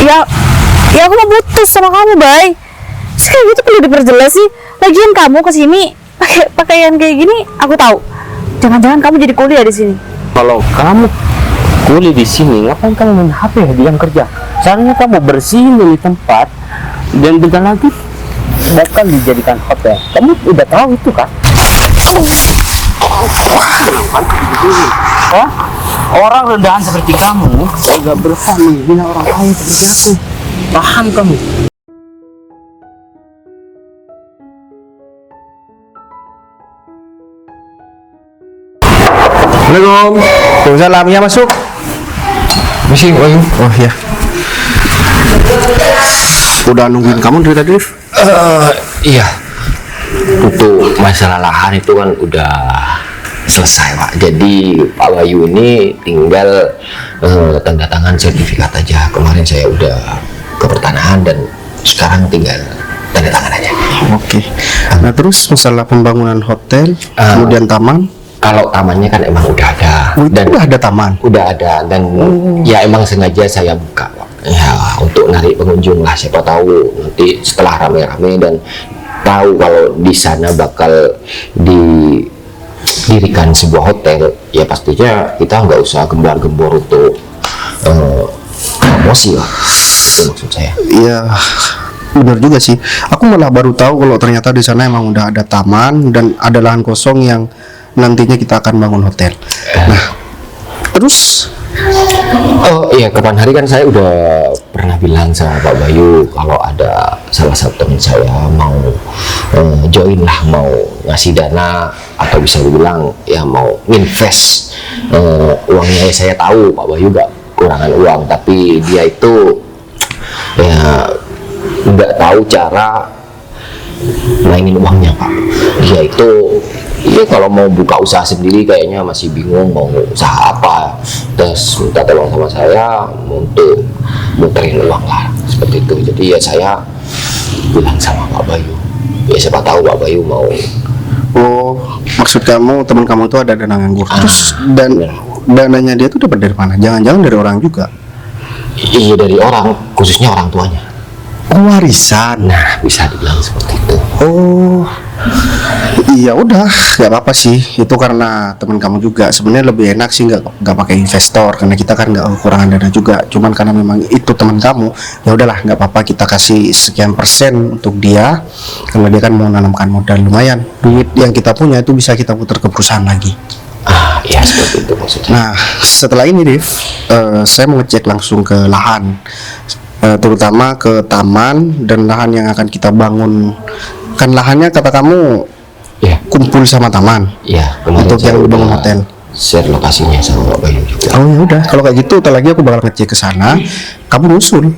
Ya, ya aku mau putus sama kamu, Bay. Terus kayak gitu perlu diperjelas sih. Lagian kamu kesini pakai pakaian kayak gini, aku tahu. Jangan-jangan kamu jadi kuliah di sini. Kalau kamu kuliah di sini, ngapain kamu main HP di jam kerja? Seharusnya kamu bersihin di tempat dan bentar lagi bakal dijadikan hotel. Kamu udah tahu itu kan? Hah? Orang rendahan seperti kamu gak berhak menghina orang kaya seperti aku. Paham kamu? Assalamualaikum. Waalaikumsalam. Ya, masuk. Misi, Wahyu. Oh ya. Udah nungguin kamu dari tadi. Iya. Untuk masalah lahan itu kan udah selesai, Pak. Jadi Pak Wahyu ini tinggal tanda tangan sertifikat aja. Kemarin saya udah ke pertanahan dan sekarang tinggal tanda tangan aja. Oke. Nah, terus masalah pembangunan hotel, kemudian taman. Kalau tamannya kan emang udah ada. Oh, itu udah ada taman. Udah ada dan ya emang sengaja saya buka, Pak. Ya untuk narik pengunjung lah, siapa tahu nanti setelah rame-rame dan tahu kalau di sana bakal didirikan sebuah hotel, ya pastinya kita nggak usah gembar-gembor untuk promosi lah. Itu maksud saya. Iya. Benar juga sih. Aku malah baru tahu kalau ternyata di sana emang udah ada taman dan ada lahan kosong yang nantinya kita akan bangun hotel. Nah, terus oh iya, kapan hari kan saya udah pernah bilang sama Pak Bayu kalau ada salah satu teman saya mau join lah, mau ngasih dana atau bisa dibilang ya mau invest uangnya. Ya, saya tahu Pak Bayu gak kurangan uang, tapi dia itu ya nggak tahu cara mainin uangnya, Pak. Dia itu iya kalau mau buka usaha sendiri kayaknya masih bingung mau usaha apa, terus minta tolong sama saya untuk muterin uang lah seperti itu. Jadi ya saya bilang sama Pak Bayu, ya siapa tahu Pak Bayu mau. oh, maksud kamu teman kamu itu ada dana nganggur. Terus dan dananya dia tuh dapat dari mana? Jangan-jangan dari orang juga. Iya dari orang, khususnya orang tuanya. Oh, warisan. Nah bisa dibilang seperti itu. Oh, iya udah, nggak apa-apa sih. Itu karena teman kamu juga. Sebenarnya lebih enak sih nggak pakai investor karena kita kan nggak kekurangan dana juga. Cuman karena memang itu teman kamu, ya udahlah nggak apa-apa kita kasih sekian persen untuk dia karena dia kan mau menanamkan modal lumayan. Duit yang kita punya itu bisa kita putar ke perusahaan lagi. Ah ya seperti itu maksudnya. Nah, setelah ini, Div, saya mau ngecek langsung ke lahan, terutama ke taman dan lahan yang akan kita bangun. Kan lahannya kata kamu Ya, kumpul sama taman ya kemarin untuk saya yang dibangun udah hotel. share lokasinya sama Pak Bayu juga. Oh ya udah, kalau kayak gitu, ntar lagi aku bakal ngecek ke sana. Kamu nyusul.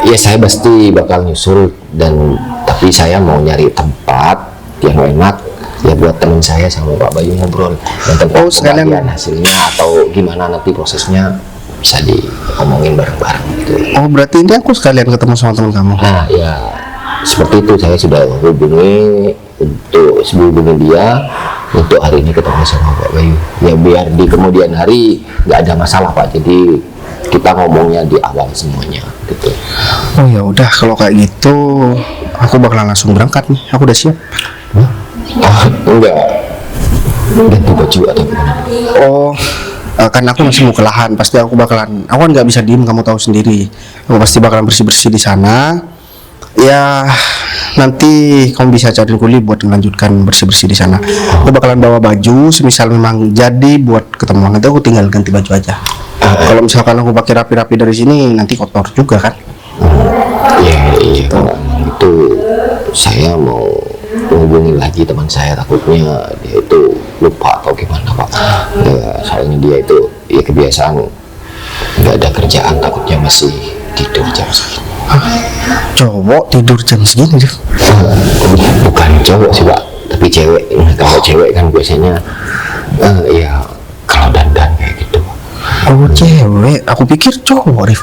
Ya saya pasti bakal nyusul dan tapi saya mau nyari tempat yang enak ya buat teman saya sama Pak Bayu ngobrol dan tentang Oh, sekalian. pembagian hasilnya atau gimana nanti prosesnya bisa diomongin bareng-bareng gitu. Oh, berarti ini aku sekalian ketemu sama teman kamu. Nah ya seperti itu, saya sudah hubungi dia untuk hari ini ketemu sama Pak Bayu ya biar di kemudian hari nggak ada masalah, Pak. Jadi kita ngomongnya di awal semuanya gitu. Oh ya udah, kalau kayak gitu aku bakalan langsung berangkat nih. Aku udah siap. Enggak ganti baju atau gimana? Oh, kan aku masih mau ke lahan. Pasti aku kan nggak bisa diem, kamu tahu sendiri. Aku pasti bakalan bersih-bersih di sana. Ya nanti kamu bisa cari kuli buat melanjutkan bersih-bersih di sana. Aku bakalan bawa baju, semisal memang jadi buat ketemu. Nanti aku tinggal ganti baju aja. Kalau misalkan aku pakai rapi-rapi dari sini, nanti kotor juga kan? Iya kalau emang itu saya mau hubungi lagi teman saya, takutnya dia itu lupa atau gimana, Pak. Ya, soalnya dia itu ya kebiasaan nggak ada kerjaan, takutnya masih tidur jam segini. Cowok tidur jam segini, Div? Bukan cowok sih, Pak, tapi cewek. Kalau cewek kan biasanya ya kalau dandan kayak gitu, Pak. Oh, cewek. Aku pikir cowok, Div.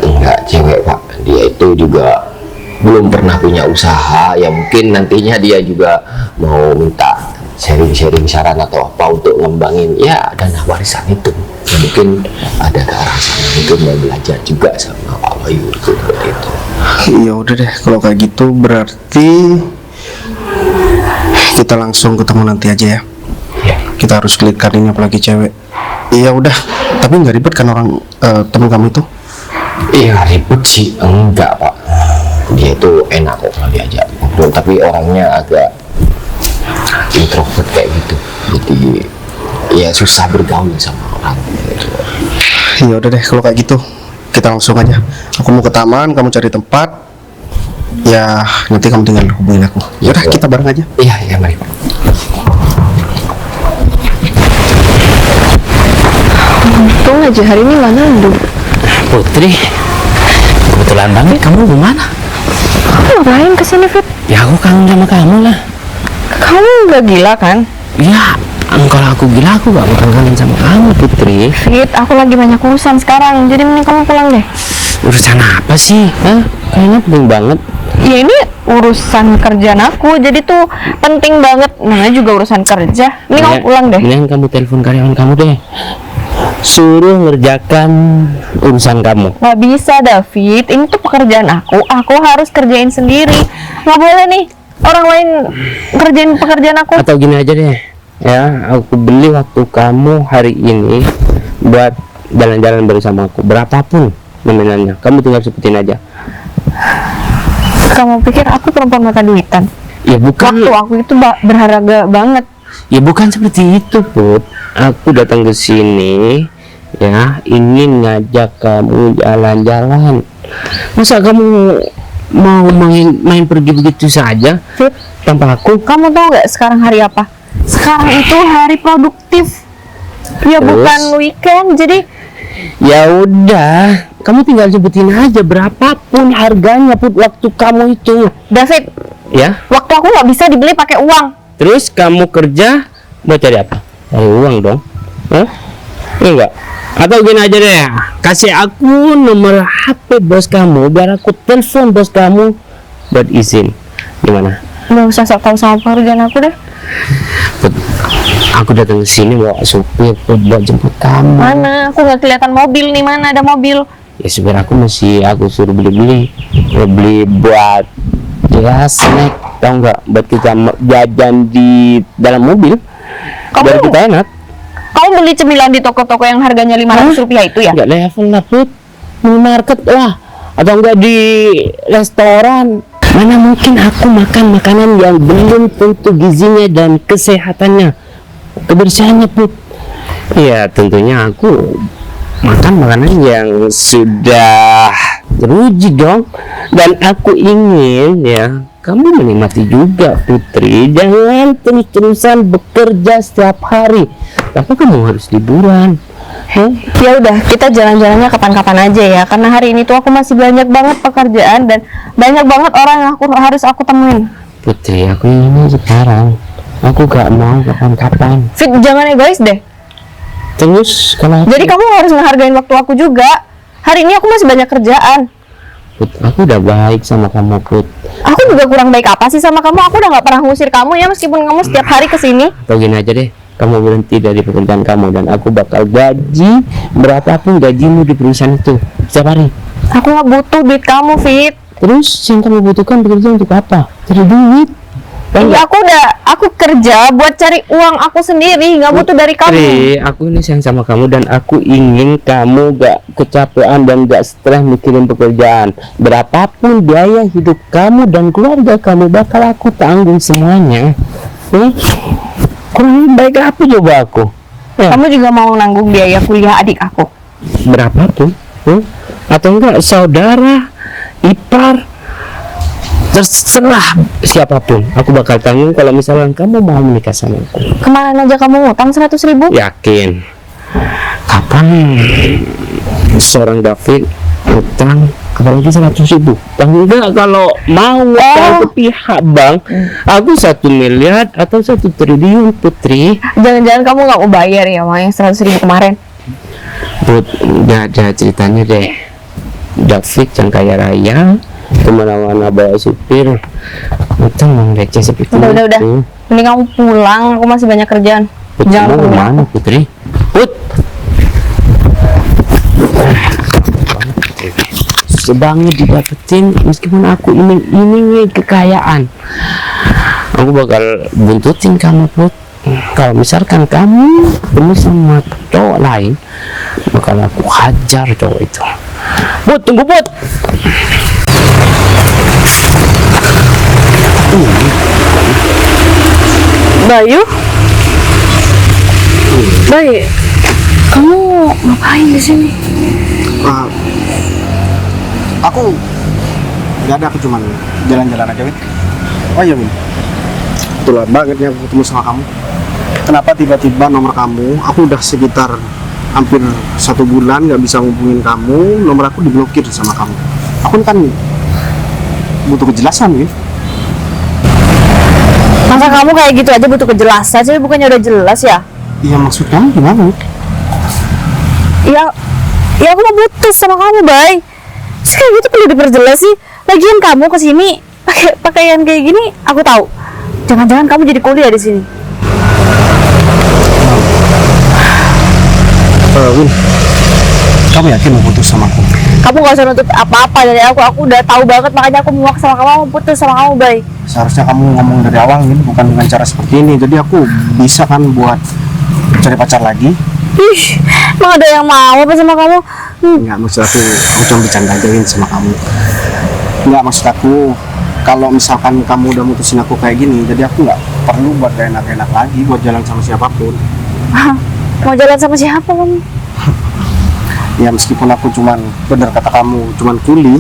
Enggak, cewek, Pak. Dia itu juga belum pernah punya usaha, ya mungkin nantinya dia juga mau minta sharing-sharing saran atau apa untuk ngembangin ya dana warisan itu. mungkin ada ke arah sana itu mau belajar juga sama Pak Bayu itu seperti itu. Ya udah deh, kalau kayak gitu berarti kita langsung ketemu nanti aja ya. Ya, Kita harus klitkan ini apalagi cewek. Iya udah, tapi nggak ribet kan orang teman kamu itu? iya ribut sih enggak Pak. Dia itu enak kok kalau diajak ngobrol, tapi orangnya agak introvert kayak gitu. Jadi ya susah bergaul sama orang gitu. Ya udah deh, kalau kayak gitu kita langsung aja. Aku mau ke taman, kamu cari tempat. Ya nanti kamu tinggal hubungin aku. Ya udah, kita bareng aja. Iya, iya mari Pak. Untung aja hari ini nggak nandung. Putri, kebetulan banget kamu kemana? Kamu ngapain kesini, Fit? Ya aku kangen sama kamu lah. Kamu nggak gila kan? Ya, kalau aku gila aku gak bakal kangen sama kamu Putri. Fit, aku lagi banyak urusan sekarang, jadi mending kamu pulang deh. Urusan apa sih? Hah? Kayaknya penting banget. Ya ini urusan kerjaan aku, jadi tuh penting banget. Namanya juga urusan kerja. Ini kamu pulang deh. Mendingan kamu telepon karyawan kamu deh. Suruh ngerjakan urusan kamu. Nggak bisa, David. Ini tuh pekerjaan aku. Aku harus kerjain sendiri. Nggak boleh nih orang lain kerjain pekerjaan aku. Atau gini aja deh. Ya, aku beli waktu kamu hari ini buat jalan-jalan bersama aku. Berapapun nominalnya, kamu tinggal sebutin aja. Kamu pikir aku perempuan mata duitan? Ya bukan. Waktu aku itu berharga banget. Ya bukan seperti itu, Put. Aku datang ke sini ya ingin ngajak kamu jalan-jalan. Masa kamu mau main pergi begitu saja Fit, tanpa aku? kamu tahu nggak sekarang hari apa? Sekarang itu hari produktif. Ya Terus? bukan weekend, jadi Ya udah, kamu tinggal sebutin aja berapapun harganya, Put, waktu kamu itu. David, Ya. waktu aku nggak bisa dibeli pakai uang. Terus kamu kerja buat cari apa? Cari uang dong. Hah? Iya enggak? Atau gini aja deh, kasih aku nomor HP bos kamu biar aku telepon bos kamu buat izin. Gimana? Nggak usah sok tahu sama pekerjaan aku deh. Put, aku datang ke sini bawa supir Put, buat jemput kamu. Mana? Aku nggak kelihatan mobil nih. Mana ada mobil? Ya supir aku aku suruh beli buat ya snack, tau nggak? Buat kita jajan di dalam mobil. Biar Kamu kita enak. kamu beli cemilan di toko-toko yang harganya Rp500 itu ya? Nggak level lah, Put. Minimarket lah, atau enggak di restoran. Mana mungkin aku makan makanan yang belum tentu gizinya dan kesehatannya, kebersihannya, Put. Ya tentunya aku makan makanan yang sudah teruji dong. Dan aku ingin ya kamu menikmati juga, Putri. Jangan terus-terusan bekerja setiap hari, tapi kamu harus liburan. Ya udah, kita jalan-jalannya kapan-kapan aja ya. Karena hari ini tuh aku masih banyak banget pekerjaan dan banyak banget orang yang harus aku temuin. Putri, aku ini sekarang. Aku gak mau kapan-kapan. Fit, jangan egois deh. Terus kalau Jadi kamu harus menghargai waktu aku juga. Hari ini aku masih banyak kerjaan. Put, aku udah baik sama kamu, Put. Aku juga kurang baik apa sih sama kamu? Aku udah nggak pernah ngusir kamu ya, meskipun kamu setiap hari kesini. Atau gini aja deh, kamu berhenti dari pekerjaan kamu dan aku bakal gaji berapapun gajimu di perusahaan itu setiap hari. Aku nggak butuh duit kamu, Fit. Terus yang kamu butuhkan bekerja untuk apa? Cari duit. Iya, aku kerja buat cari uang aku sendiri, nggak butuh dari kamu. Putri, aku ini sayang sama kamu dan aku ingin kamu gak kecapean dan gak stres mikirin pekerjaan. Berapapun biaya hidup kamu dan keluarga kamu bakal aku tanggung semuanya. Kurang baik apa coba aku? Ya, Kamu juga mau nanggung biaya kuliah adik aku. berapapun, atau enggak saudara, ipar, terserah siapapun. Aku bakal tanggung kalau misalnya kamu mau menikah sama aku. Kemarin aja kamu ngutang 100.000. Yakin? Kapan seorang David utang apalagi 100.000? Enggak, kalau mau utang ke pihak bank, aku 1 miliar atau 1 triliun, Putri. Jangan-jangan kamu nggak mau bayar ya sama yang 100.000 kemarin? Put, nggak ada ceritanya deh. David yang kaya raya, kemana-mana bawa supir, utang mau receh seperti Udah. itu. Mending kamu pulang, aku masih banyak kerjaan. Put, Jangan kamu pulang. kemana, Putri? Put, banget didapetin, meskipun aku iming-imingi kekayaan. Aku bakal buntutin kamu, Put. Kalau misalkan kamu ketemu sama cowok lain, bakal aku hajar cowok itu. Put, tunggu, Put. Bayu? Bayu, kamu ngapain di sini? Aku nggak ada, aku cuman jalan-jalan aja, Win. Oh iya, Win. Kebetulan banget ya aku ketemu sama kamu. Kenapa tiba-tiba nomor kamu, aku udah sekitar hampir 1 bulan nggak bisa ngubungin kamu, nomor aku diblokir sama kamu. Aku kan butuh kejelasan, Win. Masa kamu kayak gitu aja butuh kejelasan sih? Bukannya udah jelas ya? Iya, maksud kamu gimana, Win? Ya, ya aku mau putus sama kamu, Bay. Terus kayak gitu perlu diperjelas sih. Lagian kamu kesini pakai pakaian kayak gini, aku tahu. Jangan-jangan kamu jadi kuliah di sini. Win, kamu yakin mau putus sama aku? Kamu gak usah nuntut apa-apa dari aku. Aku udah tahu banget, makanya aku muak sama kamu, mau putus sama kamu, Bay. Seharusnya kamu ngomong dari awal, Win, bukan dengan cara seperti ini. Jadi aku bisa kan buat cari pacar lagi. Ih, emang ada yang mau apa sama kamu? Enggak, maksud aku cuma bercanda aja, Win, sama kamu. Enggak, maksud aku kalau misalkan kamu udah mutusin aku kayak gini, jadi aku nggak perlu buat gak enak-enak lagi buat jalan sama siapapun. Mau jalan sama siapa kamu? Ya meskipun aku cuman, bener kata kamu, cuman kuli.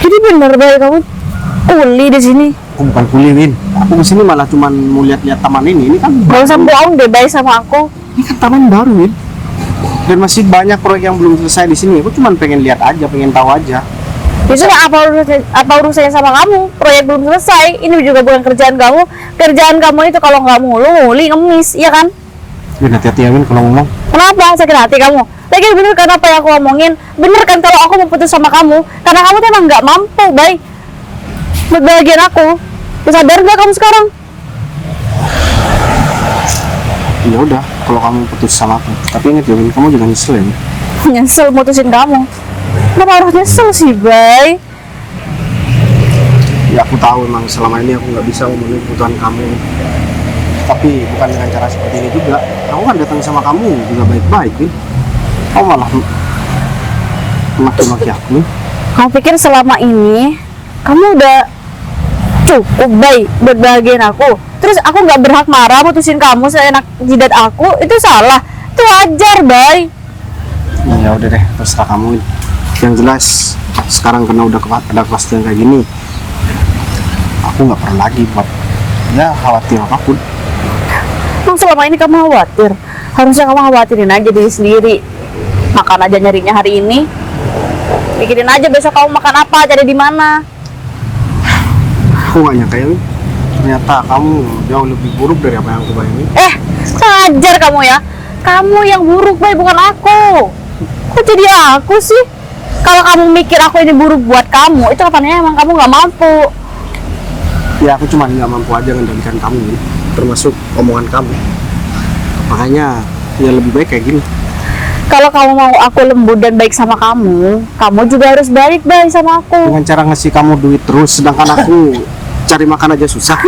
Jadi bener, Bay, kamu kuli di sini. Aku bukan kuli, Win. Aku kesini malah cuman mau lihat-lihat taman ini. Ini kan Gak usah bohong deh, Bay, sama aku. ini kan taman baru, Win. Dan masih banyak proyek yang belum selesai di sini. Aku cuman pengen lihat aja, pengen tahu aja. Itu apa urusannya sama kamu? Proyek belum selesai. Ini juga bukan kerjaan kamu. Kerjaan kamu itu kalau nggak mulu nguli ngemis, iya kan? Win, hati-hati ya, Win, kalau ngomong. Kenapa sakit hati kamu? Lagi bener kan apa yang aku omongin? Bener kan kalau aku mau putus sama kamu? Karena kamu tuh emang nggak mampu, Bay, buat bahagian aku. Lu sadar nggak kamu sekarang? Ya udah, kalau kamu putus sama aku. Tapi ingat ya, Win, kamu jangan nyesel ya. Win. Nyesel mutusin kamu. Kenapa harus nyesel sih, Bay? Ya aku tahu emang selama ini aku nggak bisa memenuhi kebutuhan kamu. Tapi bukan dengan cara seperti ini juga. Aku kan datang sama kamu juga baik-baik, Win. Kamu malah maki-maki aku, Win. Kamu pikir selama ini kamu udah cukup, Bay, buat bahagian aku? Terus aku nggak berhak marah mutusin kamu seenak jidat aku? Itu salah. Itu wajar, Bay. Ya udah deh, terserah kamu, Win. Yang jelas sekarang karena udah ada kepastian kayak gini, aku nggak perlu lagi buat ya khawatir apapun. Emang selama ini kamu khawatir? Harusnya kamu khawatirin aja diri sendiri. Makan aja nyarinya hari ini. Pikirin aja besok kamu makan apa, cari di mana. Aku nggak nyangka ya, Win. Ternyata kamu jauh lebih buruk dari apa yang aku bayangin. Ngajar kamu ya. Kamu yang buruk, Bay, bukan aku. Kok jadi aku sih? Kalau kamu mikir aku ini buruk buat kamu, itu katanya emang kamu nggak mampu. Ya aku cuma nggak mampu aja ngendalikan kamu, Win. Termasuk omongan kamu. Makanya ya lebih baik kayak gini. Kalau kamu mau aku lembut dan baik sama kamu, kamu juga harus baik, Bay, sama aku. Dengan cara ngasih kamu duit terus, sedangkan aku cari makan aja susah.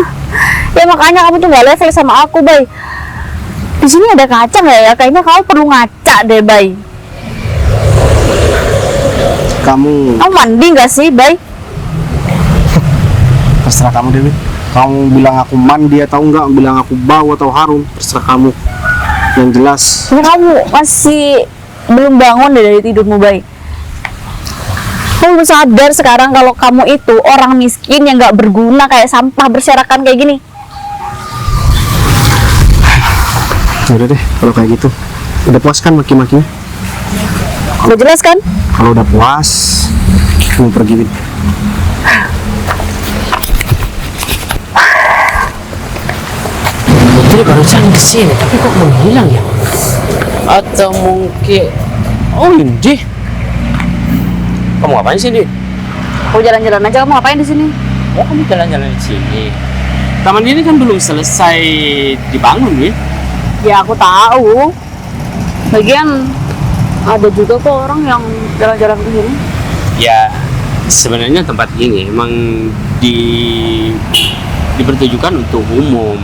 Ya makanya kamu tuh gak level sama aku, Bay. Di sini ada kaca nggak ya? Kayaknya kamu perlu ngaca deh, Bay. Kamu Kamu mandi nggak sih, Bay? terserah kamu, Dewi. Kamu bilang aku mandi atau enggak, bilang aku bau atau harum, terserah kamu. Yang jelas Ini kamu masih belum bangun deh dari tidurmu, Bay. Kamu belum sadar sekarang kalau kamu itu orang miskin yang nggak berguna, kayak sampah berserakan kayak gini. udah deh, kalau kayak gitu udah puas kan maki-makinya? Udah jelas kan? Kalau udah puas, kamu pergi, Win. Putri barusan kesini, tapi kok menghilang ya? Atau mungkin... Oh, ini. Kamu ngapain sih, Di? Aku jalan-jalan aja. Kamu ngapain di sini? Oh, kamu jalan-jalan di sini. Taman ini kan belum selesai dibangun, Di. Ya aku tahu. Lagian ada juga kok orang yang jalan-jalan ke sini. Ya sebenarnya tempat ini emang dipertujukan untuk umum,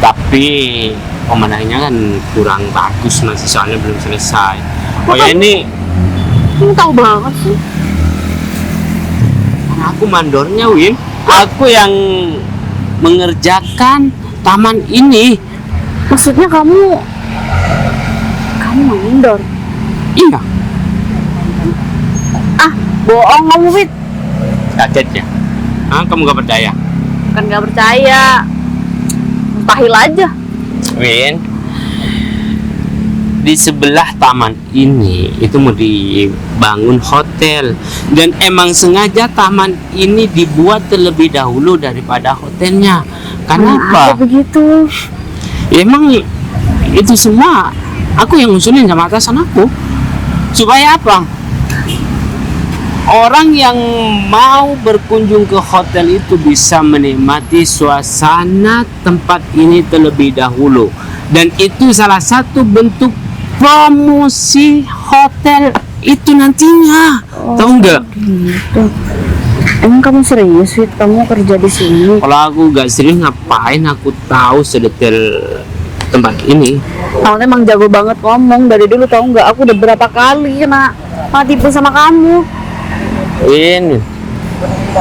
tapi pemandangannya kan kurang bagus masih, soalnya belum selesai. Oh ya ini Kamu tahu banget sih. aku mandornya, Win. Aku yang mengerjakan taman ini. Maksudnya kamu mandor? Iya, Ah, bohong kamu, Fit. kaget ya. Kamu gak percaya? Bukan gak percaya. Mustahil aja. Win, di sebelah taman ini itu mau dibangun hotel, dan emang sengaja taman ini dibuat terlebih dahulu daripada hotelnya. Kenapa? Begitu? Ya, emang itu semua aku yang ngusulin sama atasan aku. Supaya apa? Orang yang mau berkunjung ke hotel itu bisa menikmati suasana tempat ini terlebih dahulu, dan itu salah satu bentuk promosi hotel itu nantinya. Tahu nggak? Gitu. Emang kamu serius, Fit? Kamu kerja di sini? Kalau aku nggak serius, ngapain aku tahu sedetail tempat ini? Kamu tuh emang jago banget ngomong dari dulu, tahu nggak? Aku udah berapa kali kena tipu sama kamu. Win,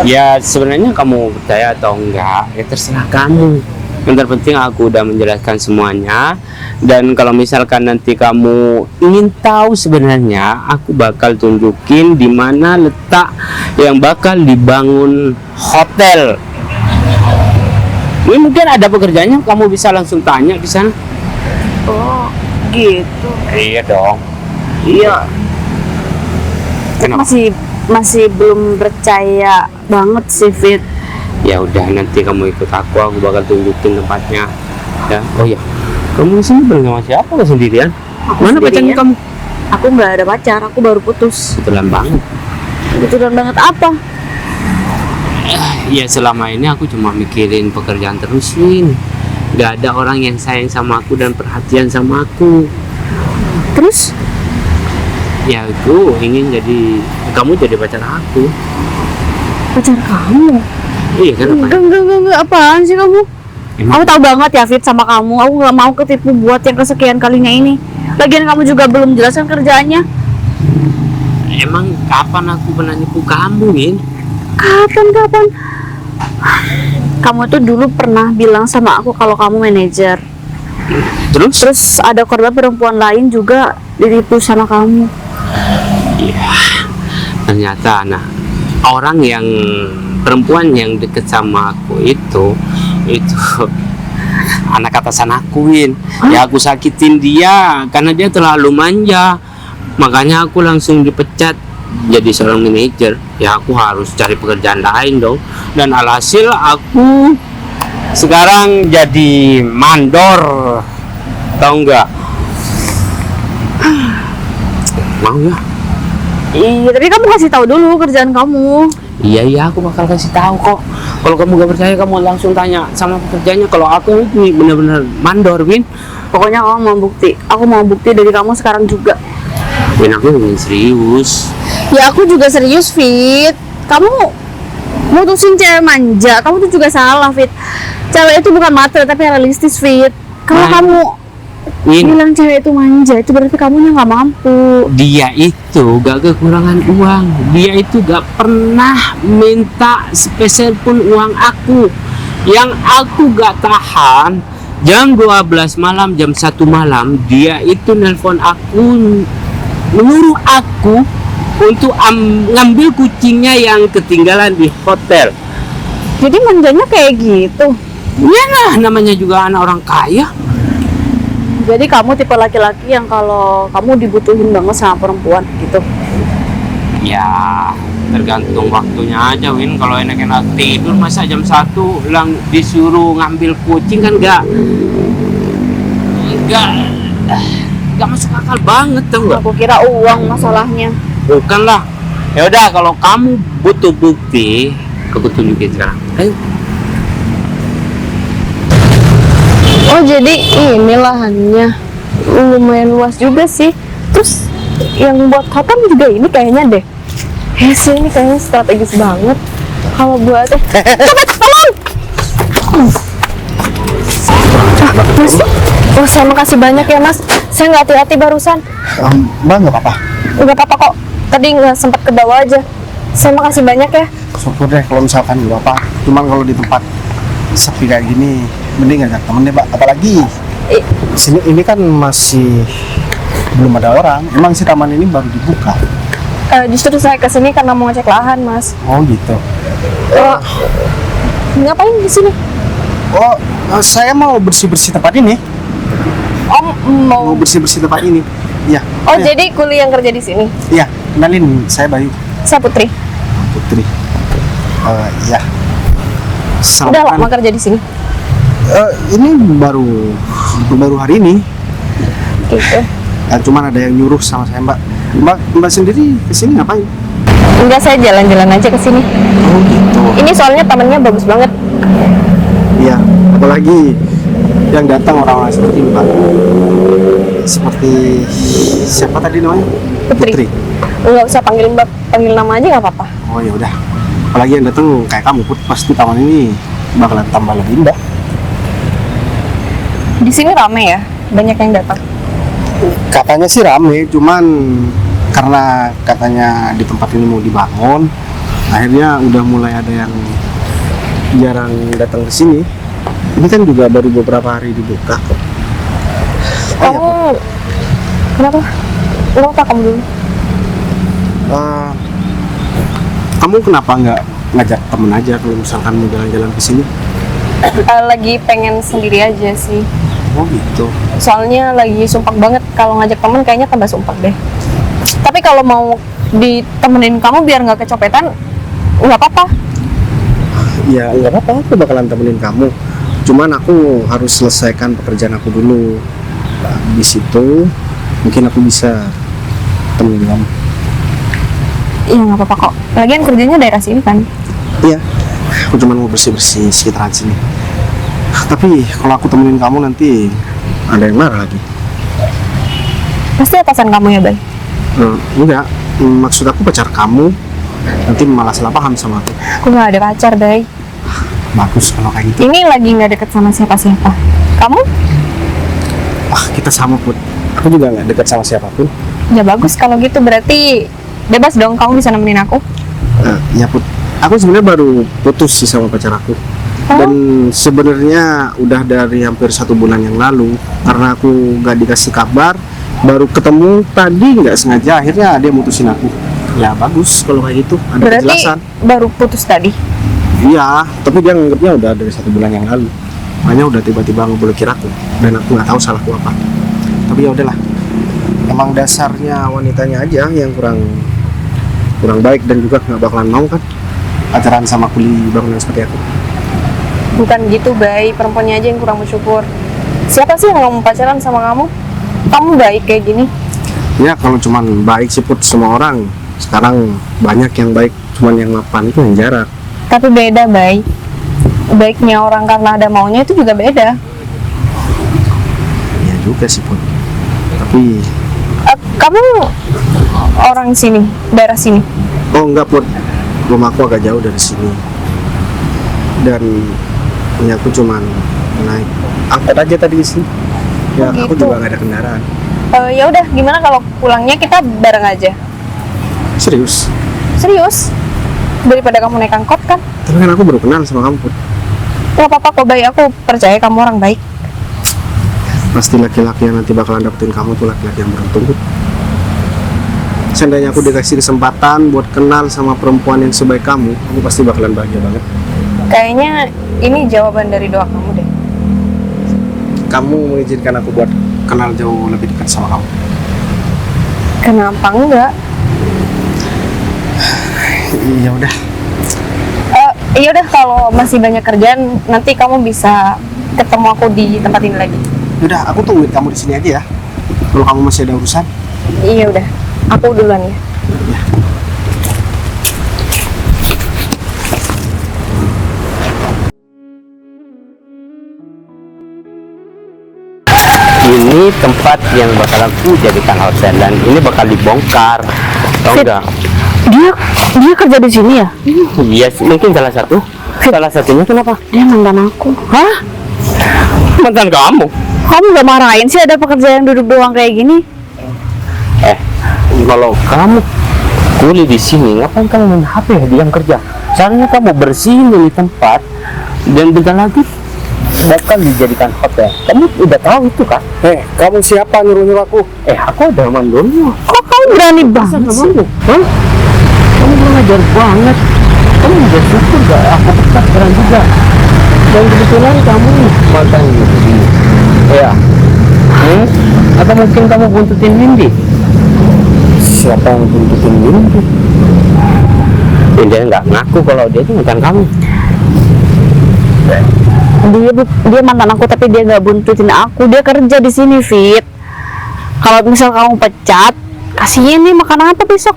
ya sebenarnya kamu percaya atau enggak ya terserah kamu. Yang terpenting aku udah menjelaskan semuanya, dan kalau misalkan nanti kamu ingin tahu sebenarnya, aku bakal tunjukin di mana letak yang bakal dibangun hotel. Ini mungkin ada pekerjaannya, kamu bisa langsung tanya di sana. Oh, gitu. Iya dong. Iya. Kenapa? Masih belum percaya banget sih, Fit. Ya udah, nanti kamu ikut aku bakal tunjukin tempatnya. Ya, oh ya, kamu di sini bareng sama siapa? Atau sendirian? Mana pacarnya kamu? Aku nggak ada pacar, aku baru putus. Kebetulan banget. Kebetulan banget apa? Ya selama ini aku cuma mikirin pekerjaan terus, Win. Gak ada orang yang sayang sama aku dan perhatian sama aku. Terus? Ya aku ingin kamu jadi pacar aku. Pacar kamu? Iya kan? Enggak, apaan sih kamu? Emang? Aku tahu banget ya, Fit, sama kamu. Aku nggak mau ketipu buat yang kesekian kalinya ini. Lagian kamu juga belum jelaskan kerjaannya. Emang kapan aku pernah nipu kamu, Win? Kapan? Kamu tuh dulu pernah bilang sama aku kalau kamu manajer. Terus ada korban perempuan lain juga ditipu sama kamu. Iya, ternyata orang yang perempuan yang deket sama aku itu anak atasan aku, Win. Ya aku sakitin dia karena dia terlalu manja, makanya aku langsung dipecat jadi seorang manajer. Ya aku harus cari pekerjaan lain dong, dan alhasil aku sekarang jadi mandor, tahu nggak? Mau ya? Iya, tapi kamu kasih tahu dulu kerjaan kamu. Iya, aku bakal kasih tahu kok. Kalau kamu gak percaya, kamu langsung tanya sama pekerjaannya. Kalau aku ini benar-benar mandor, Win. Pokoknya kamu mau bukti. Aku mau bukti dari kamu sekarang juga. Win, aku ingin serius. Ya aku juga serius, Fit. Kamu mutusin cewek manja, kamu tuh juga salah, Fit. Cewek itu bukan matre tapi realistis, Fit. Kalau Nah, kamu Win, bilang cewek itu manja, itu berarti kamunya nggak mampu. dia itu gak kekurangan uang. Dia itu gak pernah minta sepeser pun uang aku. Yang aku gak tahan, jam 12 malam, jam 1 malam, dia itu nelpon aku, menyuruh aku untuk ngambil kucingnya yang ketinggalan di hotel. Jadi manjanya kayak gitu. Ya lah, namanya juga anak orang kaya. Jadi kamu tipe laki-laki yang kalau kamu dibutuhin banget sama perempuan gitu. Ya tergantung waktunya aja, Win. Kalau enak-enak tidur masa jam 1 disuruh ngambil kucing kan nggak masuk akal banget, tau nggak? Aku kira uang masalahnya. Bukan lah. Ya udah, kalau kamu butuh bukti, aku tunjukin sekarang. Ayo. Oh, jadi ini lahannya lumayan luas juga sih. Terus yang buat hotel juga ini kayaknya deh. Ya sih, ini kayaknya strategis banget. Kalau buat cepet, tolong. Mas, oh saya makasih banyak ya mas. Saya nggak hati-hati barusan. Mbak nggak apa-apa. Nggak apa-apa kok. Tadi nggak sempat ke bawah aja. Saya makasih banyak ya. Syukur deh kalau misalkan nggak apa. Cuman kalau di tempat sepi kayak gini, mending ngajak temen deh, Mbak. Apalagi I- sini ini kan masih belum ada orang. Emang si taman ini baru dibuka. Justru saya kesini karena mau ngecek lahan mas. Oh gitu. Ngapain di sini? Oh, saya mau bersih-bersih tempat ini. Om mau. Mau bersih-bersih tempat ini. Iya. Oh Iya. jadi kuli yang kerja di sini. Iya, kenalin saya Bayu Saya Putri. Putri. Iya. Udah Selamat. lama kerja di sini. Ini baru hari ini. Gitu. Cuman ada yang nyuruh sama saya Mbak sendiri kesini ngapain? Enggak, saya jalan-jalan aja ke sini. Oh gitu. Ini soalnya tamannya bagus banget. Iya, apalagi yang datang orang-orang seperti Mbak. Seperti siapa tadi namanya? Putri. Enggak usah panggil Mbak, panggil nama aja nggak apa-apa. Oh ya udah. Apalagi yang datang kayak kamu, Put, pasti taman ini bakalan tambah lebih indah. Di sini rame ya, banyak yang datang. Katanya sih rame, cuman karena katanya di tempat ini mau dibangun, akhirnya udah mulai ada yang jarang datang ke sini. Ini kan juga baru beberapa hari dibuka kok. Oh, iya, Kamu kenapa? Nggak apa kamu dulu. Kamu kenapa nggak ngajak temen aja kalau misalkan mau jalan-jalan ke sini? Lagi pengen sendiri aja sih. Oh gitu. Soalnya lagi sumpah banget, kalau ngajak temen kayaknya tambah sumpah deh. Tapi kalau mau ditemenin kamu biar nggak kecopetan, nggak apa-apa. Ya nggak apa-apa, aku bakalan temenin kamu. Cuman aku harus selesaikan pekerjaan aku dulu. Di situ mungkin aku bisa temenin kamu. Iya nggak apa-apa kok. Lagian kerjanya daerah sini kan. Iya, aku cuma mau bersih-bersih sekitaran sini. Tapi kalau aku temenin kamu nanti ada yang marah lagi. Pasti atasan kamu ya, Bay? Enggak, maksud aku pacar kamu nanti malah salah paham sama aku. Aku nggak ada pacar, Bay. Bagus kalau kayak gitu. Ini lagi nggak deket sama siapa-siapa. Kamu? Kita sama, Put. Aku juga nggak dekat sama siapapun. Ya bagus kalau gitu, berarti bebas dong kamu bisa nemenin aku. Ya, Put. Aku sebenarnya baru putus sih sama pacar aku. Dan sebenarnya udah dari hampir 1 bulan yang lalu, karena aku nggak dikasih kabar, baru ketemu tadi nggak sengaja, akhirnya dia mutusin aku. Ya bagus kalau kayak gitu, ada Berarti kejelasan. baru putus tadi. Iya, tapi dia nganggapnya udah dari 1 bulan yang lalu. Makanya udah tiba-tiba ngeblokir aku, dan aku nggak tahu salahku apa. Tapi ya udahlah, emang dasarnya wanitanya aja yang kurang baik dan juga nggak bakalan mau kan pacaran sama kuli bangunan seperti aku. Bukan gitu, Bay. Perempuannya aja yang kurang bersyukur. Siapa sih yang mau pacaran sama kamu? Kamu baik kayak gini. Ya kalau cuman baik sih, Put, semua orang sekarang banyak yang baik, cuman yang mapan itu yang jarang. Tapi beda, Bay. Baiknya orang karena ada maunya itu juga beda. Ya juga sih, Put. Tapi Kamu orang sini, daerah sini. oh enggak, Put, rumahku agak jauh dari sini. Dan ya aku cuman naik angkot aja tadi di sini. Ya Oh, aku gitu. juga nggak ada kendaraan. Ya udah, gimana kalau pulangnya kita bareng aja? Serius. Serius? Daripada kamu naik angkot kan? Tapi kan aku baru kenal sama kamu, Put. Gak apa-apa kok, Bay. Aku percaya kamu orang baik. Pasti laki-laki yang nanti bakalan dapetin kamu tuh laki-laki yang beruntung, Put. Seandainya aku dikasih kesempatan buat kenal sama perempuan yang sebaik kamu, aku pasti bakalan bahagia banget. Kayaknya ini jawaban dari doa kamu deh. Kamu mengizinkan aku buat kenal jauh lebih dekat sama kamu. Kenapa enggak? Iya udah. Iya udah, kalau masih banyak kerjaan nanti kamu bisa ketemu aku di tempat ini lagi. Udah, aku tungguin kamu di sini aja ya. Kalau kamu masih ada urusan. Iya udah, aku duluan ya. Ini tempat yang bakal aku jadikan hotel dan ini bakal dibongkar. Tau Fit. enggak? Dia dia kerja di sini ya? Iya, mungkin salah satu. Salah satunya kenapa? Dia mantan aku. Hah? Mantan kamu? Kamu gak marahin sih ada pekerja yang duduk doang kayak gini? Kalau kamu kuliah di sini, ngapain kamu main HP di jam kerja? Seharusnya kamu bersihin di tempat dan bentar lagi bakal dijadikan hotel. Kamu udah tahu itu kan? Kamu siapa nyuruh aku? Aku ada mandornya. Kok kamu berani banget sih? Hah? Kamu kurang ajar banget. Kamu udah syukur gak? Aku pecat sekarang juga. Dan kebetulan kamu mantan di ya. Atau mungkin kamu buntutin Windy? Siapa yang buntutin Windy? Dia nggak ngaku kalau dia itu mantan kamu. Dia mantan aku tapi dia nggak buntutin aku. Dia kerja di sini, Fit. Kalau misal kamu pecat, kasihnya nih makan apa besok?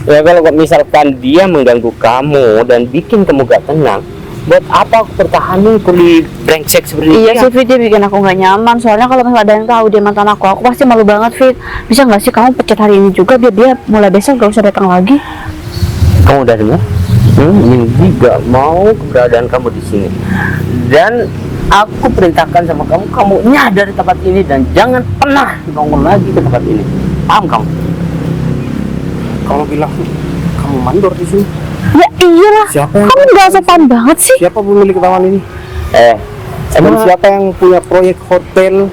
Ya kalau misalkan dia mengganggu kamu dan bikin kamu gak tenang, buat apa aku pertahanin kulit brengsek seperti Iya dia? sih, Fit, dia bikin aku nggak nyaman. Soalnya kalau misalnya ada yang tahu dia mantan aku pasti malu banget, Fit. Bisa nggak sih kamu pecat hari ini juga biar dia mulai besok gak usah datang lagi? Kamu udah dengar? Windy gak mau keberadaan kamu di sini. Dan aku perintahkan sama kamu, kamu nyah dari tempat ini dan jangan pernah nongol lagi ke tempat ini. Paham kamu? Kamu bilang kamu mandor di sini. Ya iyalah. Siapa yang Kamu nggak sopan banget sih. Siapa pemilik taman ini? Emang Siapa yang punya proyek hotel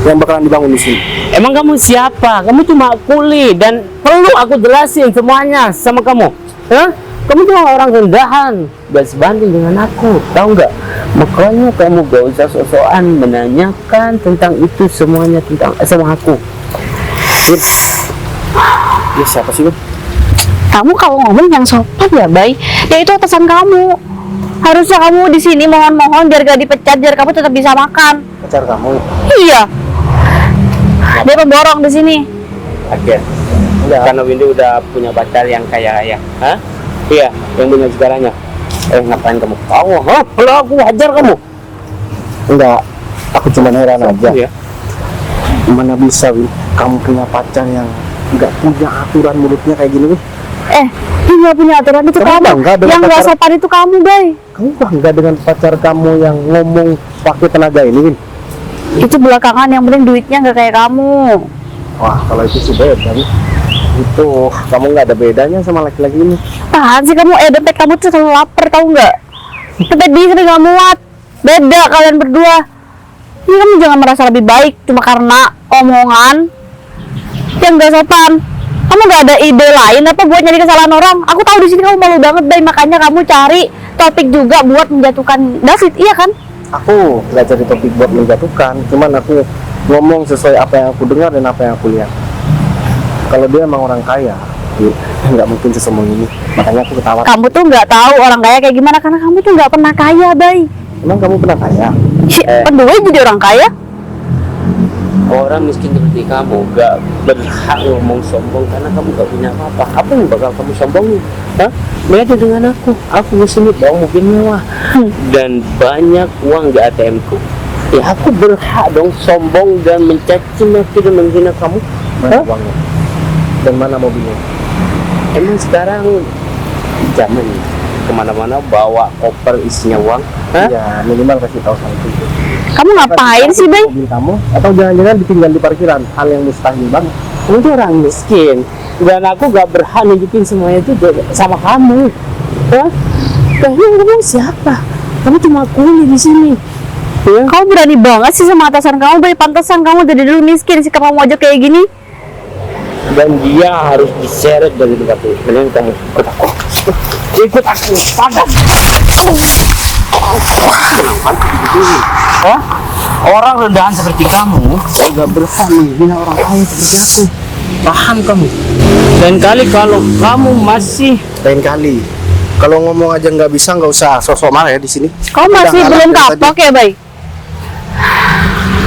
yang bakalan dibangun di sini? Emang kamu siapa? Kamu cuma kuli dan perlu aku jelasin semuanya sama kamu. Hah? Kamu cuma orang rendahan, gak sebanding dengan aku, tahu nggak? Makanya kamu gak usah sok-sokan menanyakan tentang itu semuanya tentang sama aku. Ya siapa sih, Bang? Kamu kalau ngomong yang sopan ya, Bay. Ya itu atasan kamu. Harusnya kamu di sini mohon-mohon biar gak dipecat, biar kamu tetap bisa makan. Pacar kamu? Iya. Dia pemborong di sini. Akhir. Karena Windy udah punya pacar yang kaya-kaya. Hah? Iya, yang punya segalanya. Ngapain kamu tahu? Hah? Kalau aku hajar kamu. Enggak. Aku cuma heran aja. Iya. Mana bisa, Win? Kamu punya pacar yang nggak punya aturan mulutnya kayak gini, Win? Dia nggak punya aturan itu Kamu kamu. bangga dengan Yang nggak pacar- sopan itu kamu, Bay. Kamu bangga dengan pacar kamu yang ngomong pakai tenaga ini, Win? Itu belakangan, yang penting duitnya nggak kayak kamu. Wah, kalau itu sih beda, Win. Itu kamu nggak ada bedanya sama laki-laki ini. Tahan sih kamu, dompet kamu tuh selalu lapar, tahu nggak? Dompet dia sering nggak muat. Beda kalian berdua. Ini kamu jangan merasa lebih baik cuma karena omongan yang nggak sopan. Kamu nggak ada ide lain apa buat nyari kesalahan orang? Aku tahu di sini kamu malu banget, Bay. Makanya kamu cari topik juga buat menjatuhkan David, iya kan? Aku nggak cari topik buat menjatuhkan, cuman aku ngomong sesuai apa yang aku dengar dan apa yang aku lihat. Kalau dia emang orang kaya, nggak mungkin sesombong ini. Makanya aku ketawa. Kamu tuh nggak tahu orang kaya kayak gimana karena kamu tuh nggak pernah kaya, Bay. Emang kamu pernah kaya? Berdua jadi orang kaya? Orang miskin seperti kamu gak berhak ngomong sombong karena kamu gak punya apa-apa. Apa yang bakal kamu sombongin? Hah? Beda dengan aku di sini bawa mobil mewah dan banyak uang di ATM-ku. Ya aku berhak dong sombong dan mencaci maki dan menghina kamu. Mana Hah? uangnya? Dan mana mobilnya? Emang sekarang zaman kemana-mana bawa koper isinya uang? Hah? Ya minimal kasih tahu sama itu. Kamu ngapain sih, Bay? Mobil kamu? Atau jangan-jangan ditinggal di parkiran? Hal yang mustahil banget. Kamu tuh orang miskin dan aku gak berhak nunjukin semuanya itu sama kamu. Hah? Kamu siapa? Kamu cuma kuli di sini. Ya? Kamu berani banget sih sama atasan kamu, Bay. Pantesan kamu dari dulu miskin, sikap kamu aja kayak gini. Dan dia harus diseret dari tempat ini. Mending kamu ikut aku. Ikut aku. Padat. Hah? Orang rendahan seperti kamu gak berhak menghina orang kaya seperti aku. Paham kamu? Dan kali kalau kamu masih Lain kali. Kalau ngomong aja nggak bisa, nggak usah sosok marah ya di sini. Kamu Udah masih ngalah belum dari tadi. kapok ya, Bay?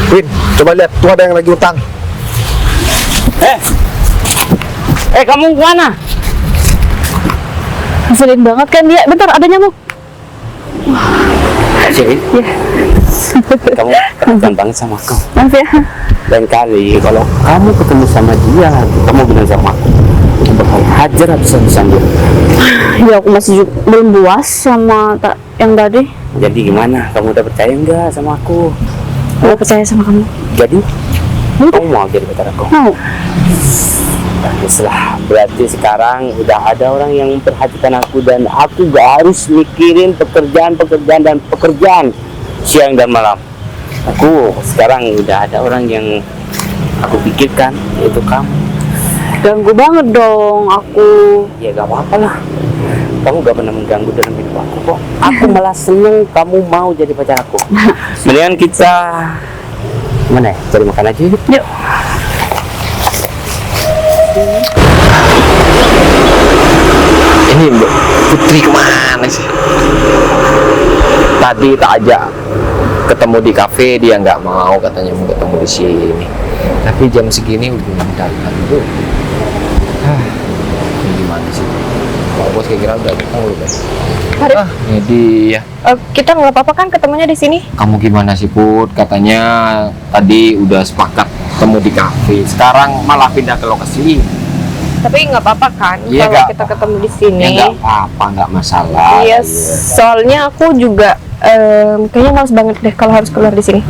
Win, coba lihat tuh ada yang lagi utang. kamu kemana? Ngeselin banget kan dia. Bentar, ada nyamuk. Jadi, kamu keren banget sama aku. Maaf ya. Lain kali kalau kamu ketemu sama dia, kamu bilang sama aku, aku bakal hajar habis-habisan dia. Ya aku masih belum puas sama yang tadi. Jadi gimana? Kamu udah percaya nggak sama aku? Aku percaya sama kamu. Jadi kamu mau jadi pacar aku? Mau. Bagus lah, berarti sekarang udah ada orang yang memperhatikan aku dan aku gak harus mikirin pekerjaan dan pekerjaan siang dan malam. Aku sekarang udah ada orang yang aku pikirkan, yaitu kamu. Ganggu banget dong aku. Ya gak apa-apa lah, kamu gak pernah mengganggu dalam hidup aku kok. Aku malah seneng kamu mau jadi pacar aku. Mendingan kita mana ya, cari makan aja yuk. Yuk. Ini Mbak Putri kemana sih? Tadi tak ajak ketemu di kafe, dia nggak mau, katanya mau ketemu di sini. Tapi jam segini udah datang tuh. Ini gimana sih? Pak Bos kira-kira udah datang belum? Arif, Ini dia. kita nggak apa-apa kan ketemunya di sini? Kamu gimana sih Put? Katanya tadi udah sepakat ketemu di kafe. Sekarang malah pindah ke lokasi. Tapi nggak apa-apa kan Iya, kalau nggak kita apa-apa. ketemu di sini. Ya nggak apa-apa, nggak masalah. Iya, soalnya aku juga kayaknya males banget deh kalau harus keluar di sini.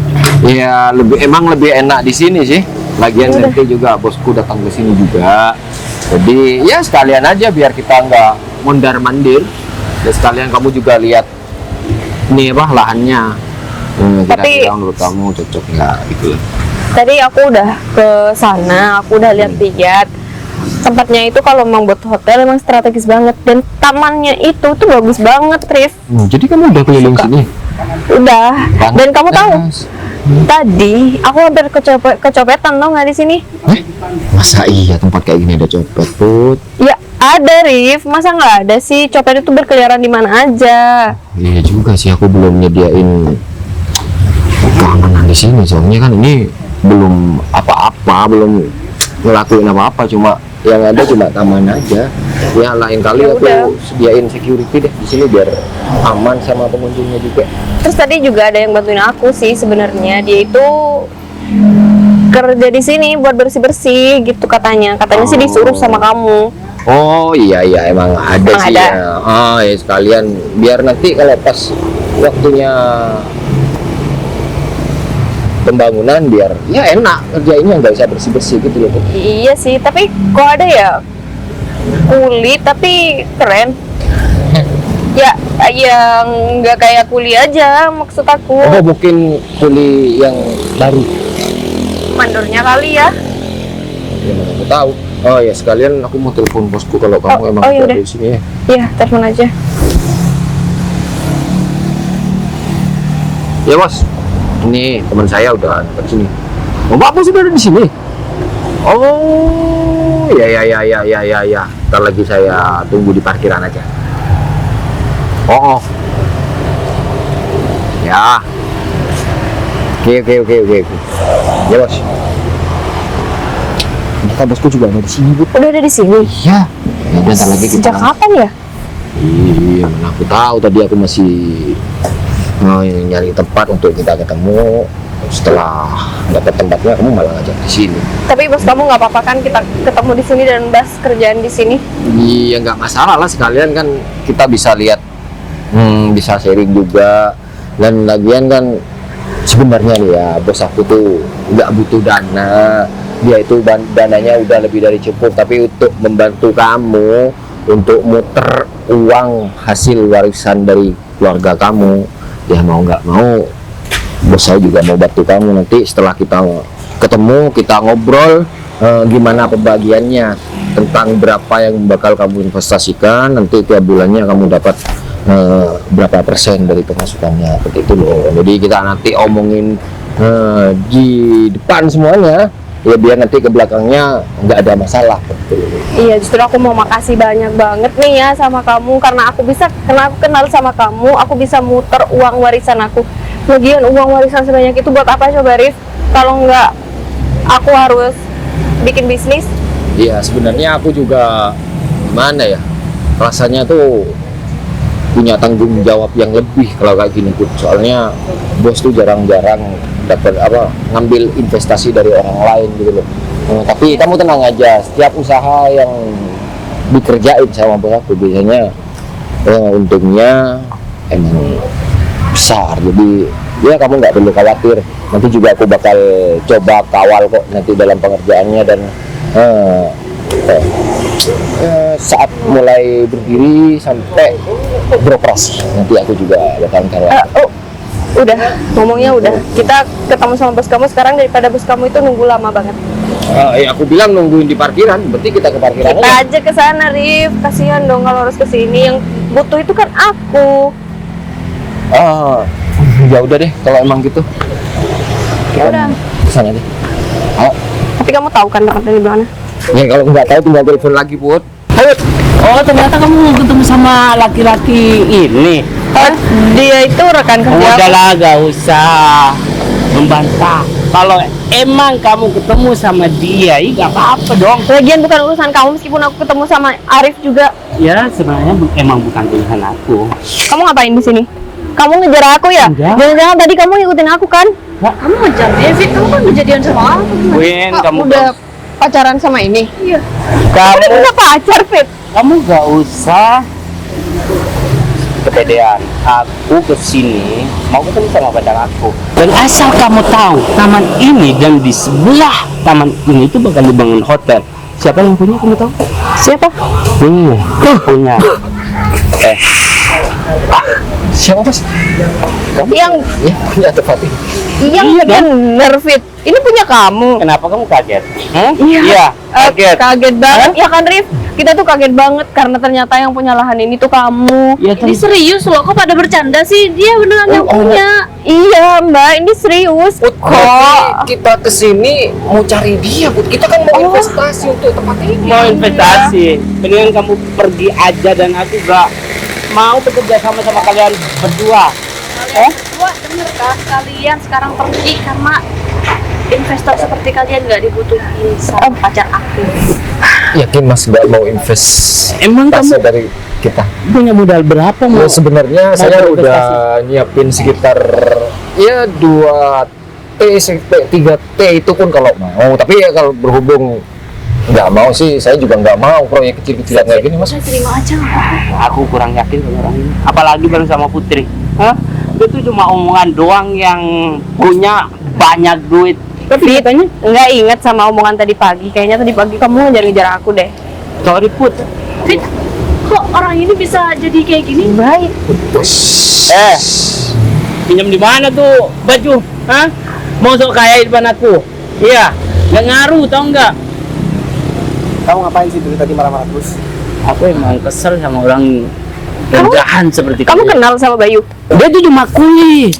Iya, emang lebih enak di sini sih. Lagian Udah. nanti juga bosku datang ke sini juga. Jadi ya sekalian aja biar kita nggak mondar-mandir. Dan sekalian kamu juga lihat nih apa lahannya. Tapi- Kira-kira menurut kamu cocok nggak gitu. Tadi aku udah ke sana, aku udah lihat-lihat. Tempatnya itu kalau memang buat hotel emang strategis banget dan tamannya itu tuh bagus banget, Rif. Jadi kamu udah keliling Suka. sini? Udah. Panas. Dan kamu tahu, tadi aku hampir kecopetan tau nggak di sini? Masa iya tempat kayak gini ada copet, Put? Ya ada, Rif. Masa nggak ada sih? Copet itu berkeliaran di mana aja. Iya juga sih, aku belum nyediain keamanan di sini. Soalnya kan ini belum apa-apa, belum ngelakuin apa-apa, cuma yang ada cuma taman aja. Ya lain kali Ya aku udah. sediain security deh di sini biar aman sama pengunjungnya juga. Terus tadi juga ada yang bantuin aku sih sebenarnya. Dia itu kerja di sini buat bersih-bersih gitu katanya. Katanya sih disuruh sama kamu. Oh iya iya emang ada Emang sih ada. ya. Ya sekalian biar nanti kalau pas waktunya pembangunan biar ya enak kerjainnya, nggak usah bersih-bersih gitu loh. Iya sih, tapi kok ada ya kulit tapi keren. Ya, yang nggak kayak kuli aja maksud aku. Oh mungkin kuli yang baru. Mandornya kali ya. Ya mana aku tahu. Oh ya sekalian aku mau telepon bosku kalau kamu emang iya ada udah. di sini ya. Iya, telepon aja. Ya bos, ini teman saya udah di sini. Oh Mbak Bos sudah ada di sini. Oh ya. Ntar lagi saya tunggu di parkiran aja. Oh. Ya. Oke. Ya bos. Ternyata bosku juga ada di sini Bu. Udah ada di sini. Iya. Ya udah ntar lagi kita. Sejak kapan ya? Iya, mana aku tahu tadi aku masih nyari tempat untuk kita ketemu. Setelah dapat tempatnya, kamu malah ngajak di sini. Tapi bos kamu nggak apa-apa kan kita ketemu di sini dan bahas kerjaan di sini? Iya, nggak masalah lah. Sekalian kan kita bisa lihat, bisa sharing juga. Dan lagian kan sebenarnya nih ya, bos aku tuh nggak butuh dana. Dia itu dananya udah lebih dari cukup. Tapi untuk membantu kamu untuk muter uang hasil warisan dari keluarga kamu, ya mau nggak mau bos saya juga mau bantu kamu. Nanti setelah kita ketemu, kita ngobrol gimana pembagiannya, tentang berapa yang bakal kamu investasikan, nanti tiap bulannya kamu dapat berapa persen dari pemasukannya, seperti itu loh. Jadi kita nanti omongin di depan semuanya, ya biar nanti ke belakangnya nggak ada masalah. Iya, justru aku mau makasih banyak banget nih ya sama kamu karena aku kenal sama kamu, aku bisa muter uang warisan aku. Lagian uang warisan sebanyak itu buat apa coba, Rif? Kalau nggak aku harus bikin bisnis. Iya, sebenarnya aku juga gimana ya, rasanya tuh punya tanggung jawab yang lebih kalau kayak gini Put. Soalnya bos tuh jarang-jarang dapat ngambil investasi dari orang lain gitu loh. Tapi kamu tenang aja, setiap usaha yang dikerjain sama bos aku. Biasanya untungnya emang besar, jadi ya kamu nggak perlu khawatir. Nanti juga aku bakal coba kawal kok nanti dalam pengerjaannya, dan saat mulai berdiri sampai beroperasi nanti aku juga bakal kawal. Udah, ngomongnya udah. Kita ketemu sama bos kamu sekarang daripada bos kamu itu nunggu lama banget. Ya aku bilang nungguin di parkiran, berarti kita ke parkiran Kita aja ke sana, Rif. Kasihan dong kalau harus ke sini. Yang butuh itu kan aku. Ya udah deh kalau emang gitu. Ya udah. Kesana deh. Ayo. Tapi kamu tahu kan tempatnya di mana? Ya kalau nggak tahu tinggal telepon lagi, Put. Ayo. Oh, ternyata kamu ketemu sama laki-laki ini. Dia itu rekan kerja aku. Udahlah, gak usah membantah. Kalau emang kamu ketemu sama dia, ya gak apa-apa dong. Lagian bukan urusan kamu, meskipun aku ketemu sama Arif juga. Ya, sebenarnya emang bukan pilihan aku. Kamu ngapain di sini? Kamu ngejar aku ya? Enggak. Jangan-jangan tadi kamu ngikutin aku kan? Kamu ngejar David, kamu kan kejadian sama aku. Win, kamu udah pacaran sama ini? Iya. kamu Udah punya pacar, Fit. kamu gak usah kepedean. Aku kesini mau ketemu sama pacar aku. Dan asal kamu tahu, taman ini dan di sebelah taman ini itu bakal dibangun hotel. Siapa yang punya, kamu tahu? Siapa? Punya. Siapa, Mas? Kamu? Yang Ya, punya tepatnya. Iya bener, Fit. Ini punya kamu. Kenapa kamu kaget? Iya. kaget. Kaget banget ya kan, Rif? Kita tuh kaget banget karena ternyata yang punya lahan ini tuh kamu. Iya, Ini serius loh, kok pada bercanda sih? Dia beneran yang punya. Iya, Mbak, ini serius. Put, berarti kita kesini mau cari dia, Put. Kita kan mau investasi untuk tempat ini. Mau investasi, mendingan kamu pergi aja dan aku gak mau bekerja sama kalian berdua. Gua denger kan, kalian sekarang pergi karena investor seperti kalian nggak dibutuhin sama pacar aku. Yakin Mas nggak mau invest Emang kamu dari kita? punya modal berapa, Ya, mau? sebenarnya saya berinvestasi. udah nyiapin sekitar ya 2T sampai 3T itu pun kalau mau. Tapi ya kalau berhubung nggak mau sih, saya juga nggak mau proyek kecil-kecilan kayak gini, Mas. Saya terima aja. Aku kurang yakin sama orang ini. Apalagi bareng sama Putri. Itu cuma omongan doang yang punya banyak duit. Tapi katanya Nggak inget sama omongan tadi pagi. Kayaknya tadi pagi kamu ngejar-ngejar aku deh. sorry Put. Fit, kok orang ini bisa jadi kayak gini? Baik. Pinjam di mana tuh baju? Mau sok kaya di depan aku? Iya, nggak ngaruh, tau nggak? Kamu ngapain sih dari tadi marah-marah terus? Aku emang kesel sama orang kerjaan seperti Kamu kalian. kenal sama Bayu? Dia tuh cuma kuli.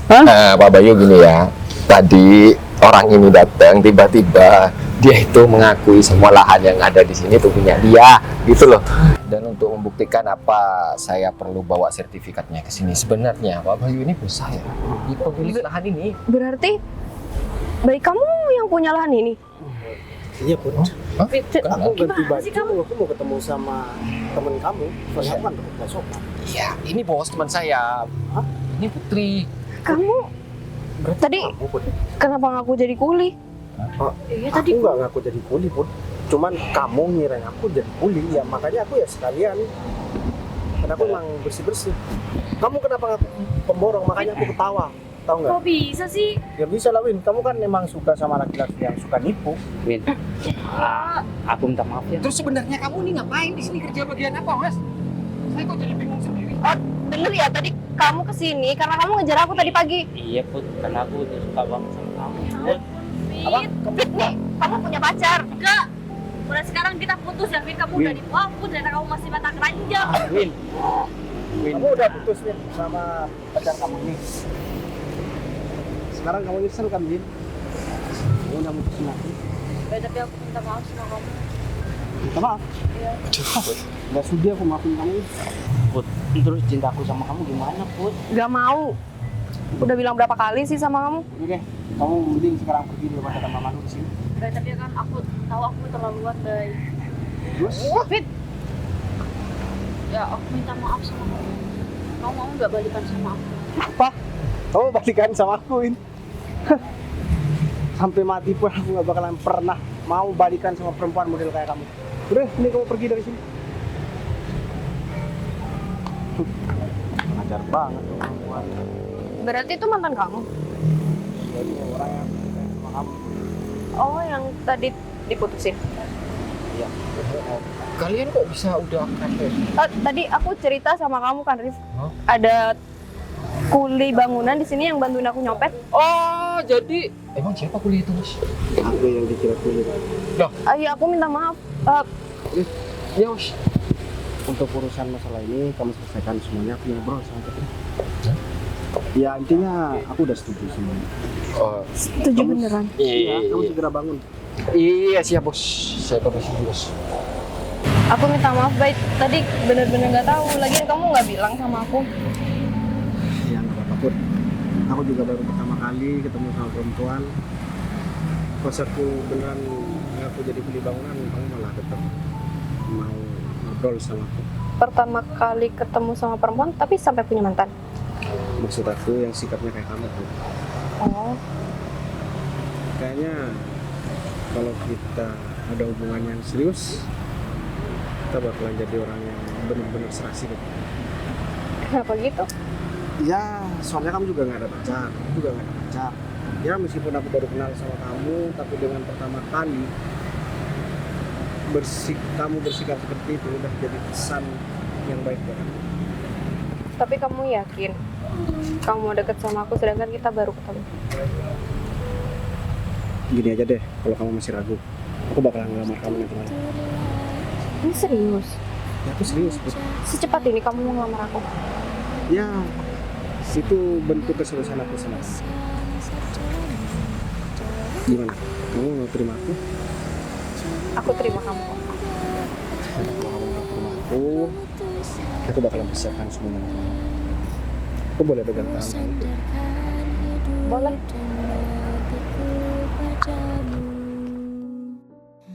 Pak Bayu gini ya, tadi orang ini datang tiba-tiba dia itu mengakui semua lahan yang ada di sini itu punya dia, gitu loh. Dan untuk membuktikan apa, saya perlu bawa sertifikatnya ke sini. Sebenarnya Pak Bayu ini bos saya, di pemilik lahan ini. Berarti baik kamu yang punya lahan ini? Iya, Put. Fit, Aku ganti gimana sih kamu? baju, aku mau ketemu sama temen kamu. Soalnya aku kan besok. Iya, ini bos teman saya. Ini Putri. Kamu tadi kenapa ngaku jadi kuli? Iya, tadi aku nggak ngaku jadi kuli, Put. Cuman kamu ngirain aku jadi kuli, ya makanya aku ya sekalian. Karena aku emang bersih-bersih. Kamu kenapa ngaku pemborong? Makanya aku ketawa. Tahu nggak? Kok bisa sih? Ya bisa lah, Win. Kamu kan emang suka sama laki-laki yang suka nipu. Win, aku minta maaf ya. Terus sebenarnya kamu ini ngapain di sini, kerja bagian apa, Mas? Saya kok jadi bingung sendiri. Bener ya, tadi kamu kesini karena kamu ngejar aku tadi pagi. Iya Put, karena aku udah suka banget sama kamu. Put. Fit nih, kamu punya pacar? Enggak. Mulai sekarang kita putus ya, Fit. Kamu udah nipu aku dan kamu masih mata keranjang. Win, Kamu udah putus, Win, sama pacar kamu ini. Sekarang kamu nyesel kan, Win? Kamu udah mutusin aku. Tapi aku minta maaf sama kamu. Minta maaf. Iya. Nggak sudi aku maafin kamu. Put, terus cintaku sama kamu gimana Put? Gak mau. Udah bilang berapa kali sih sama kamu? Oke, kamu mending sekarang pergi daripada ada mama lu di sini. Tapi kan aku tahu aku terlaluan, Bay. Terus? Fit. Ya, aku minta maaf sama kamu. Kamu mau nggak balikan sama aku? Apa? Kamu balikan sama aku, Win? Sampai mati pun aku nggak bakalan pernah mau balikan sama perempuan model kayak kamu. Udah, ini kamu pergi dari sini. Ajar banget tuh perempuan. Berarti itu mantan kamu? Jadi orang yang sayang sama kamu. Oh, yang tadi diputusin. Iya. Kalian kok bisa udah akrab ya? Tadi aku cerita sama kamu kan, Rif. Hah? Ada kuli bangunan di sini yang bantuin aku nyopet. Oh, jadi emang siapa kuliah itu, Mas? Aku yang dikira kulit. Iya, aku minta maaf. Ya, Mas. Untuk urusan masalah ini kamu selesaikan semuanya. Aku ngobrol sama Putri. Ya intinya aku udah setuju semuanya. Oh, Setuju beneran. Iya, kamu segera bangun. iya siap, Bos. Saya permisi, Bos. Aku minta maaf, baik. Tadi bener-bener nggak tahu. Lagian kamu nggak bilang sama aku. Ya nggak apa-apa Put. Aku juga baru pertama kali ketemu sama perempuan. Pas aku beneran ngaku jadi kuli bangunan, kamu malah tetap mau ngobrol sama aku. Pertama kali ketemu sama perempuan, tapi sampai punya mantan. Maksud aku yang sikapnya kayak kamu tuh. Oh, Kayaknya kalau kita ada hubungan yang serius, kita bakalan jadi orang yang benar-benar serasi gitu. kenapa gitu? Ya, soalnya kamu juga nggak ada pacar, aku juga nggak ada pacar. Ya meskipun aku baru kenal sama kamu, tapi dengan pertama kali kamu bersikap seperti itu udah jadi pesan yang baik buat aku. Tapi kamu yakin kamu mau deket sama aku sedangkan kita baru ketemu? Gini aja deh, kalau kamu masih ragu, aku bakalan ngelamar kamu nanti malam. Ini serius? Ya aku serius, Put. Secepat ini kamu mau ngelamar aku? Ya, itu bentuk keseriusan aku sama kamu. Gimana? Kamu mau terima aku? Aku terima kamu. Kalau kamu mau terima aku bakalan persiapkan semuanya. Aku boleh pegang tangan kamu? Boleh.